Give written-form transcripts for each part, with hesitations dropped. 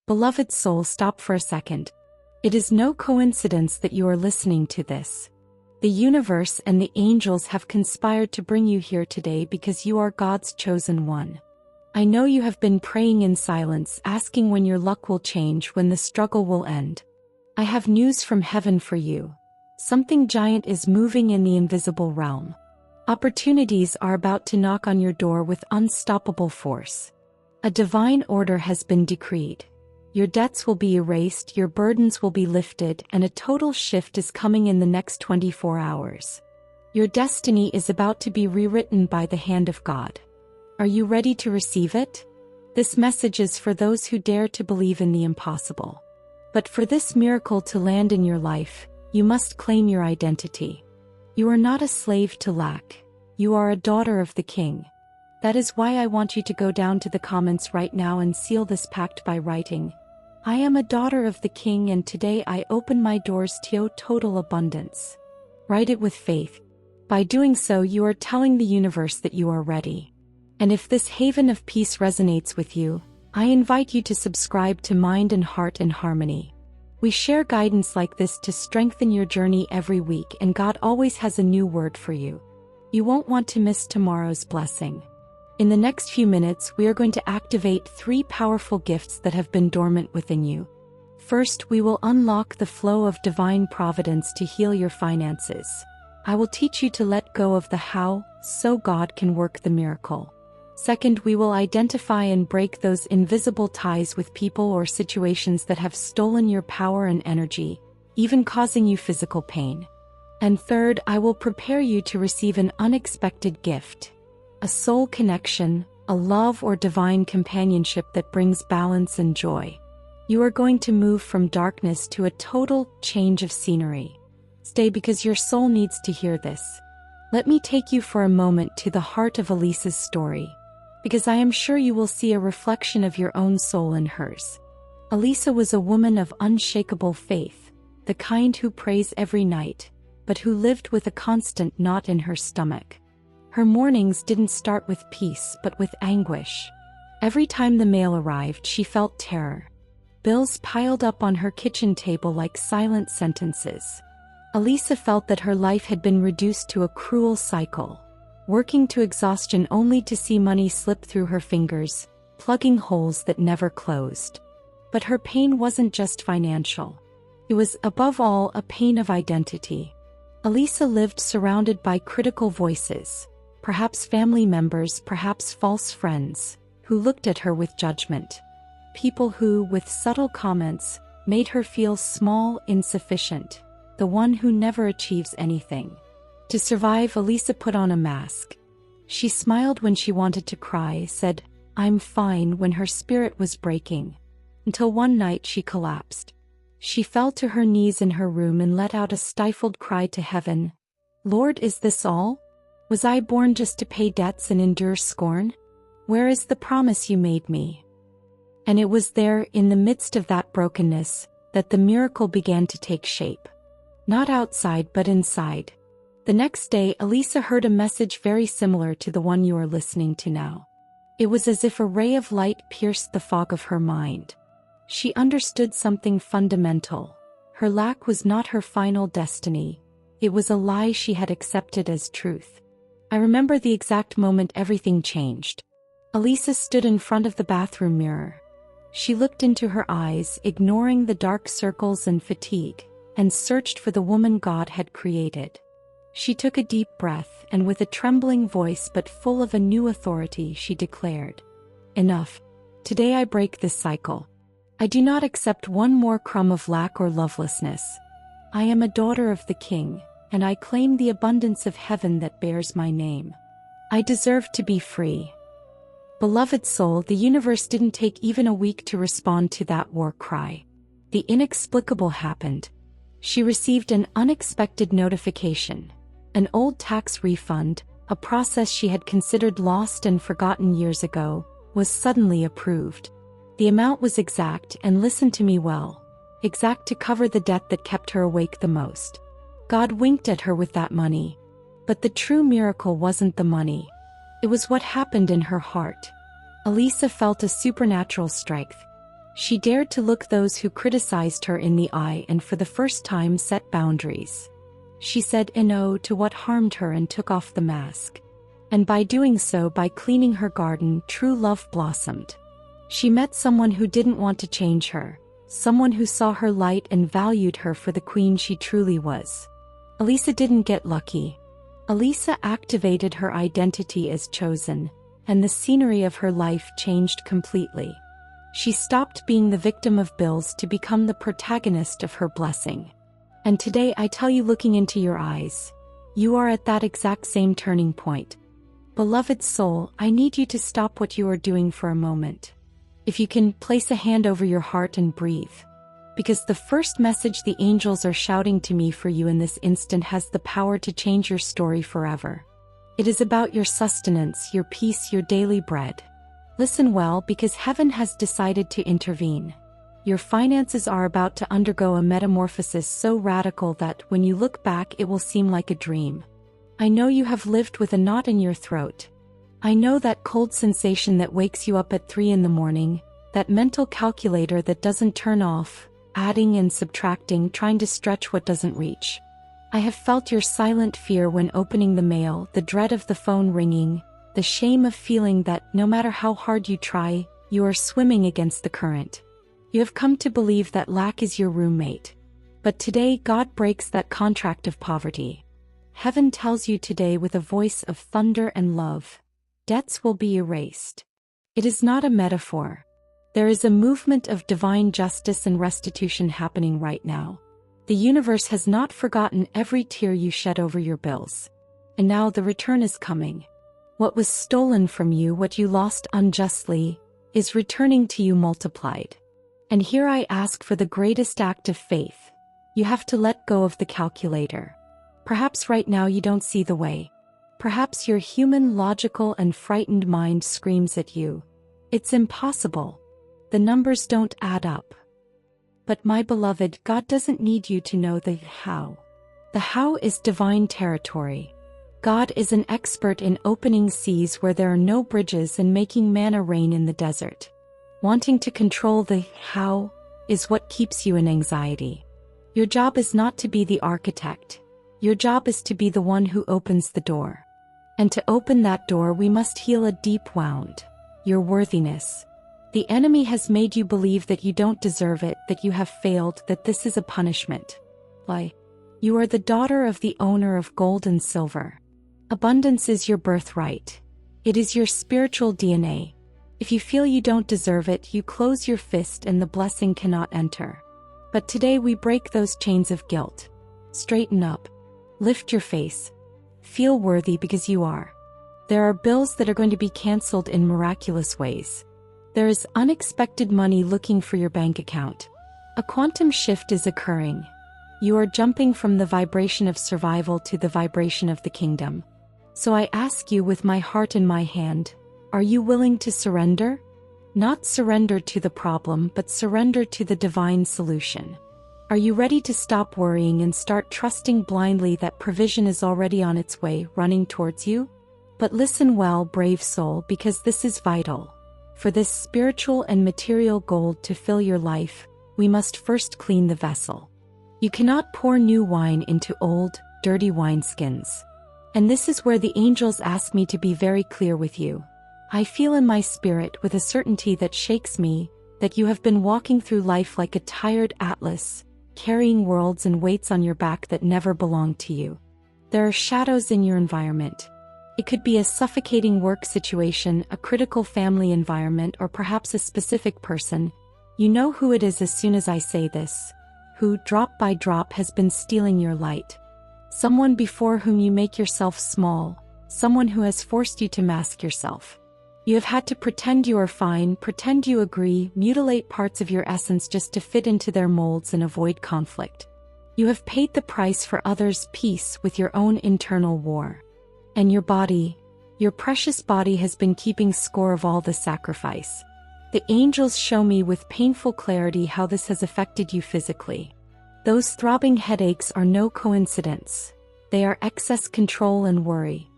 Beloved soul, stop for a second. It is no coincidence that you are listening to this. The universe and the angels have conspired to bring you here today because you are God's chosen one. I know you have been praying in silence, asking when your luck will change, when the struggle will end. I have news from heaven for you. Something giant is moving in the invisible realm. Opportunities are about to knock on your door with unstoppable force. A divine order has been decreed. Your debts will be erased, your burdens will be lifted, and a total shift is coming in the next 24 hours. Your destiny is about to be rewritten by the hand of God. Are you ready to receive it? This message is for those who dare to believe in the impossible. But for this miracle to land in your life, you must claim your identity. You are not a slave to lack. You are a daughter of the King. That is why I want you to go down to the comments right now and seal this pact by writing, I am a daughter of the King, and today I open my doors to your total abundance. Write it with faith. By doing so, you are telling the universe that you are ready. And if this haven of peace resonates with you, I invite you to subscribe to Mind and Heart in Harmony. We share guidance like this to strengthen your journey every week, and God always has a new word for you. You won't want to miss tomorrow's blessing. In the next few minutes, we are going to activate 3 powerful gifts that have been dormant within you. First, we will unlock the flow of divine providence to heal your finances. I will teach you to let go of the how, so God can work the miracle. Second, we will identify and break those invisible ties with people or situations that have stolen your power and energy, even causing you physical pain. And third, I will prepare you to receive an unexpected gift. A soul connection, a love or divine companionship that brings balance and joy. You are going to move from darkness to a total change of scenery. Stay, because your soul needs to hear this. Let me take you for a moment to the heart of Elisa's story, because I am sure you will see a reflection of your own soul in hers. Elisa was a woman of unshakable faith, the kind who prays every night, but who lived with a constant knot in her stomach. Her mornings didn't start with peace but with anguish. Every time the mail arrived, she felt terror. Bills piled up on her kitchen table like silent sentences. Elisa felt that her life had been reduced to a cruel cycle, working to exhaustion only to see money slip through her fingers, plugging holes that never closed. But her pain wasn't just financial. It was, above all, a pain of identity. Elisa lived surrounded by critical voices. Perhaps family members, perhaps false friends, who looked at her with judgment. People who, with subtle comments, made her feel small, insufficient, the one who never achieves anything. To survive, Elisa put on a mask. She smiled when she wanted to cry, said, "I'm fine," when her spirit was breaking. Until one night she collapsed. She fell to her knees in her room and let out a stifled cry to heaven. "Lord, is this all? Was I born just to pay debts and endure scorn? Where is the promise you made me?" And it was there, in the midst of that brokenness, that the miracle began to take shape. Not outside but inside. The next day, Elisa heard a message very similar to the one you are listening to now. It was as if a ray of light pierced the fog of her mind. She understood something fundamental. Her lack was not her final destiny. It was a lie she had accepted as truth. I remember the exact moment everything changed. Elisa stood in front of the bathroom mirror. She looked into her eyes, ignoring the dark circles and fatigue, and searched for the woman God had created. She took a deep breath, and with a trembling voice but full of a new authority, she declared, "Enough. Today I break this cycle. I do not accept one more crumb of lack or lovelessness. I am a daughter of the King, and I claim the abundance of heaven that bears my name. I deserve to be free." Beloved soul, the universe didn't take even a week to respond to that war cry. The inexplicable happened. She received an unexpected notification. An old tax refund, a process she had considered lost and forgotten years ago, was suddenly approved. The amount was exact, and listen to me well, exact to cover the debt that kept her awake the most. God winked at her with that money. But the true miracle wasn't the money. It was what happened in her heart. Elisa felt a supernatural strength. She dared to look those who criticized her in the eye and for the first time set boundaries. She said no to what harmed her and took off the mask. And by doing so, by cleaning her garden, true love blossomed. She met someone who didn't want to change her, someone who saw her light and valued her for the queen she truly was. Elisa didn't get lucky. Elisa activated her identity as chosen, and the scenery of her life changed completely. She stopped being the victim of bills to become the protagonist of her blessing. And today I tell you, looking into your eyes, you are at that exact same turning point. Beloved soul, I need you to stop what you are doing for a moment. If you can, place a hand over your heart and breathe. Because the first message the angels are shouting to me for you in this instant has the power to change your story forever. It is about your sustenance, your peace, your daily bread. Listen well, because heaven has decided to intervene. Your finances are about to undergo a metamorphosis so radical that when you look back it will seem like a dream. I know you have lived with a knot in your throat. I know that cold sensation that wakes you up at 3 in the morning, that mental calculator that doesn't turn off, adding and subtracting, trying to stretch what doesn't reach. I have felt your silent fear when opening the mail, the dread of the phone ringing, the shame of feeling that no matter how hard you try, you are swimming against the current. You have come to believe that lack is your roommate. But today God breaks that contract of poverty. Heaven tells you today with a voice of thunder and love, debts will be erased. It is not a metaphor. There is a movement of divine justice and restitution happening right now. The universe has not forgotten every tear you shed over your bills. And now the return is coming. What was stolen from you, what you lost unjustly, is returning to you multiplied. And here I ask for the greatest act of faith. You have to let go of the calculator. Perhaps right now you don't see the way. Perhaps your human, logical, and frightened mind screams at you. It's impossible. The numbers don't add up. But my beloved, God doesn't need you to know the how. The how is divine territory. God is an expert in opening seas where there are no bridges and making manna rain in the desert. Wanting to control the how is what keeps you in anxiety. Your job is not to be the architect. Your job is to be the one who opens the door. And to open that door we must heal a deep wound. Your worthiness. The enemy has made you believe that you don't deserve it, that you have failed, that this is a punishment. Lie. You are the daughter of the owner of gold and silver. Abundance is your birthright. It is your spiritual DNA. If you feel you don't deserve it, you close your fist and the blessing cannot enter. But today we break those chains of guilt. Straighten up. Lift your face. Feel worthy because you are. There are bills that are going to be canceled in miraculous ways. There is unexpected money looking for your bank account. A quantum shift is occurring. You are jumping from the vibration of survival to the vibration of the kingdom. So I ask you with my heart in my hand, are you willing to surrender? Not surrender to the problem, but surrender to the divine solution. Are you ready to stop worrying and start trusting blindly that provision is already on its way, running towards you? But listen well, brave soul, because this is vital. For this spiritual and material gold to fill your life, we must first clean the vessel. You cannot pour new wine into old, dirty wineskins. And this is where the angels ask me to be very clear with you. I feel in my spirit with a certainty that shakes me, that you have been walking through life like a tired atlas, carrying worlds and weights on your back that never belonged to you. There are shadows in your environment. It could be a suffocating work situation, a critical family environment, or perhaps a specific person. You know who it is as soon as I say this. Who, drop by drop, has been stealing your light. Someone before whom you make yourself small. Someone who has forced you to mask yourself. You have had to pretend you are fine, pretend you agree, mutilate parts of your essence just to fit into their molds and avoid conflict. You have paid the price for others' peace with your own internal war. And your body, your precious body, has been keeping score of all the sacrifice. The angels show me with painful clarity how this has affected you physically. Those throbbing headaches are no coincidence. They are excess control and worry.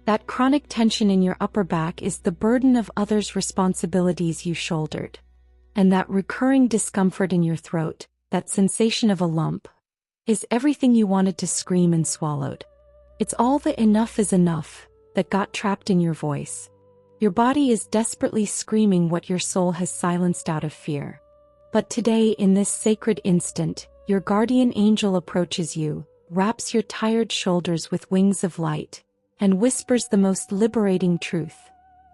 That chronic tension in your upper back is the burden of others' responsibilities you shouldered. And that recurring discomfort in your throat, that sensation of a lump, is everything you wanted to scream and swallowed. It's all the enough is enough that got trapped in your voice. Your body is desperately screaming what your soul has silenced out of fear. But today, in this sacred instant, your guardian angel approaches you, wraps your tired shoulders with wings of light, and whispers the most liberating truth.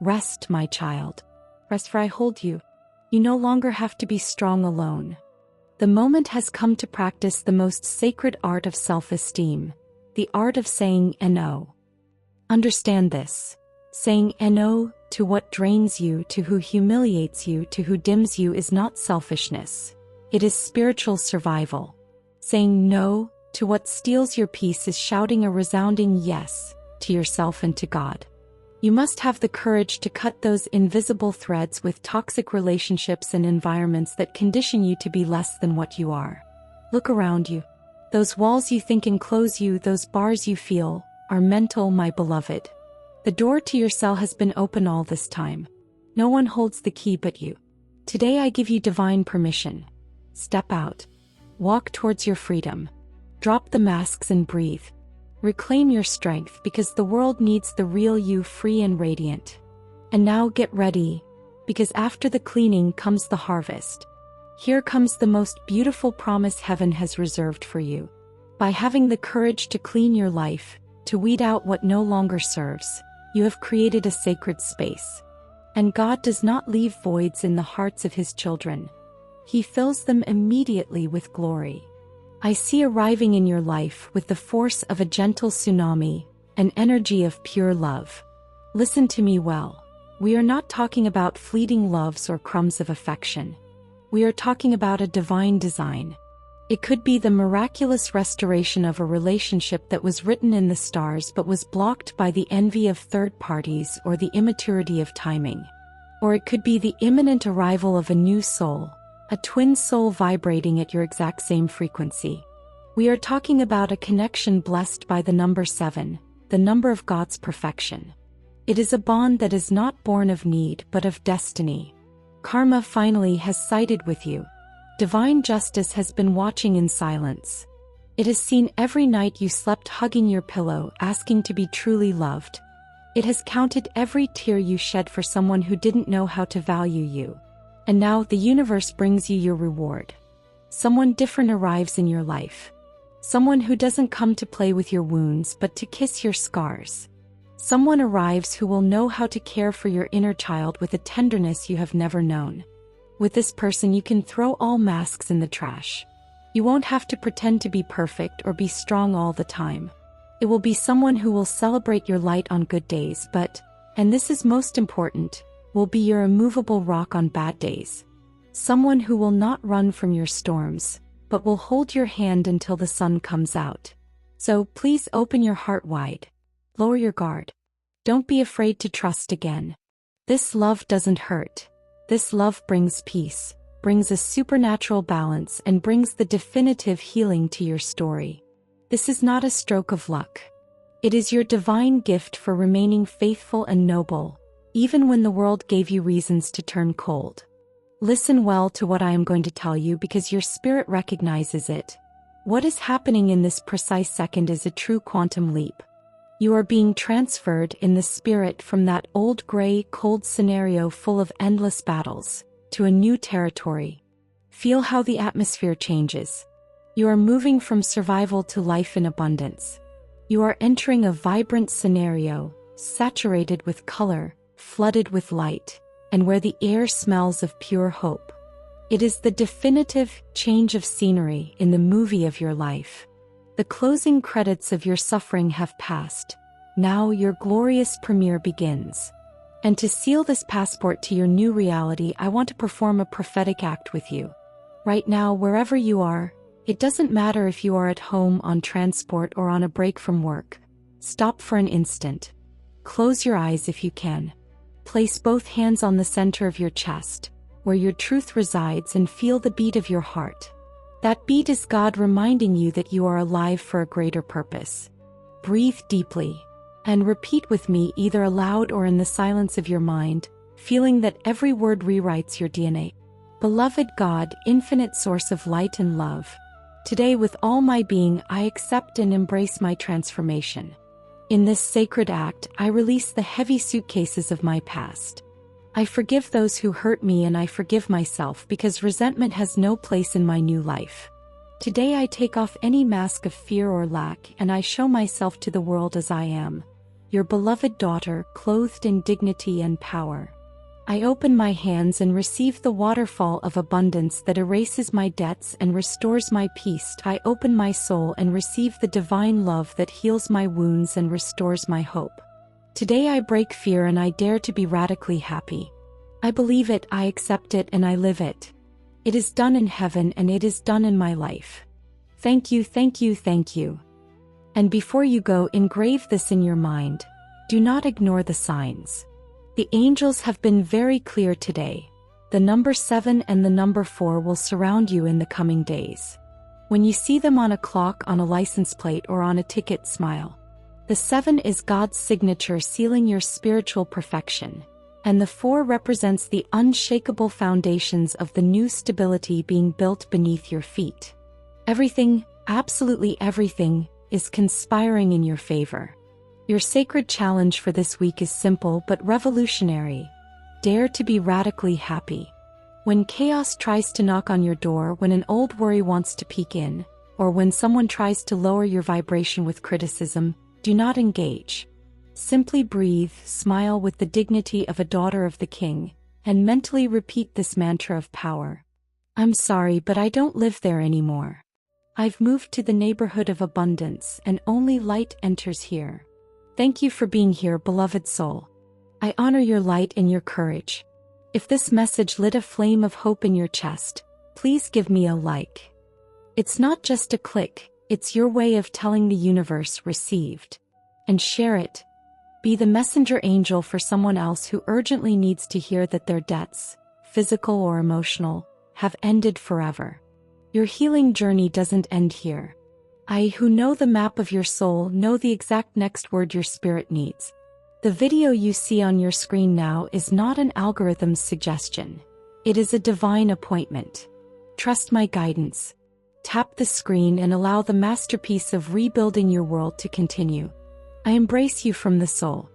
Rest, my child. Rest, for I hold you. You no longer have to be strong alone. The moment has come to practice the most sacred art of self-esteem, the art of saying no. Understand this. Saying no to what drains you, to who humiliates you, to who dims you is not selfishness. It is spiritual survival. Saying no to what steals your peace is shouting a resounding yes to yourself and to God. You must have the courage to cut those invisible threads with toxic relationships and environments that condition you to be less than what you are. Look around you. Those walls you think enclose you, those bars you feel, are mental, my beloved. The door to your cell has been open all this time. No one holds the key but you. Today I give you divine permission. Step out. Walk towards your freedom. Drop the masks and breathe. Reclaim your strength, because the world needs the real you, free and radiant. And now get ready, because after the cleaning comes the harvest. Here comes the most beautiful promise heaven has reserved for you. By having the courage to clean your life, to weed out what no longer serves, you have created a sacred space. And God does not leave voids in the hearts of His children. He fills them immediately with glory. I see arriving in your life with the force of a gentle tsunami, an energy of pure love. Listen to me well. We are not talking about fleeting loves or crumbs of affection. We are talking about a divine design. It could be the miraculous restoration of a relationship that was written in the stars but was blocked by the envy of third parties or the immaturity of timing. Or it could be the imminent arrival of a new soul, a twin soul vibrating at your exact same frequency. We are talking about a connection blessed by the number 7, the number of God's perfection. It is a bond that is not born of need but of destiny. Karma finally has sided with you. Divine justice has been watching in silence. It has seen every night you slept hugging your pillow, asking to be truly loved. It has counted every tear you shed for someone who didn't know how to value you. And now the universe brings you your reward. Someone different arrives in your life. Someone who doesn't come to play with your wounds but to kiss your scars. Someone arrives who will know how to care for your inner child with a tenderness you have never known. With this person you can throw all masks in the trash. You won't have to pretend to be perfect or be strong all the time. It will be someone who will celebrate your light on good days but, and this is most important, will be your immovable rock on bad days. Someone who will not run from your storms, but will hold your hand until the sun comes out. So please open your heart wide. Lower your guard. Don't be afraid to trust again. This love doesn't hurt. This love brings peace, brings a supernatural balance, and brings the definitive healing to your story. This is not a stroke of luck. It is your divine gift for remaining faithful and noble, even when the world gave you reasons to turn cold. Listen well to what I am going to tell you, because your spirit recognizes it. What is happening in this precise second is a true quantum leap. You are being transferred in the spirit from that old gray, cold scenario full of endless battles, to a new territory. Feel how the atmosphere changes. You are moving from survival to life in abundance. You are entering a vibrant scenario, saturated with color, flooded with light, and where the air smells of pure hope. It is the definitive change of scenery in the movie of your life. The closing credits of your suffering have passed. Now your glorious premiere begins. And to seal this passport to your new reality, I want to perform a prophetic act with you. Right now, wherever you are, it doesn't matter if you are at home, on transport, or on a break from work. Stop for an instant. Close your eyes if you can. Place both hands on the center of your chest, where your truth resides, and feel the beat of your heart. That beat is God reminding you that you are alive for a greater purpose. Breathe deeply, and repeat with me, either aloud or in the silence of your mind, feeling that every word rewrites your DNA. Beloved God, infinite source of light and love, today with all my being I accept and embrace my transformation. In this sacred act, I release the heavy suitcases of my past. I forgive those who hurt me and I forgive myself because resentment has no place in my new life. Today I take off any mask of fear or lack and I show myself to the world as I am, your beloved daughter, clothed in dignity and power. I open my hands and receive the waterfall of abundance that erases my debts and restores my peace. I open my soul and receive the divine love that heals my wounds and restores my hope. Today I break fear and I dare to be radically happy. I believe it, I accept it, and I live it. It is done in heaven and it is done in my life. Thank you, thank you, thank you. And before you go, engrave this in your mind. Do not ignore the signs. The angels have been very clear today. The number 7 and the number 4 will surround you in the coming days. When you see them on a clock, on a license plate, or on a ticket, smile. The 7 is God's signature sealing your spiritual perfection, and the 4 represents the unshakable foundations of the new stability being built beneath your feet. Everything, absolutely everything, is conspiring in your favor. Your sacred challenge for this week is simple but revolutionary. Dare to be radically happy. When chaos tries to knock on your door, when an old worry wants to peek in, or when someone tries to lower your vibration with criticism, do not engage. Simply breathe, smile with the dignity of a daughter of the King, and mentally repeat this mantra of power. I'm sorry, but I don't live there anymore. I've moved to the neighborhood of abundance, and only light enters here. Thank you for being here, beloved soul. I honor your light and your courage. If this message lit a flame of hope in your chest, please give me a like. It's not just a click, it's your way of telling the universe received. And share it. Be the messenger angel for someone else who urgently needs to hear that their debts, physical or emotional, have ended forever. Your healing journey doesn't end here. I, who know the map of your soul, know the exact next word your spirit needs. The video you see on your screen now is not an algorithm's suggestion. It is a divine appointment. Trust my guidance. Tap the screen and allow the masterpiece of rebuilding your world to continue. I embrace you from the soul.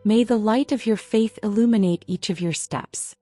May the light of your faith illuminate each of your steps.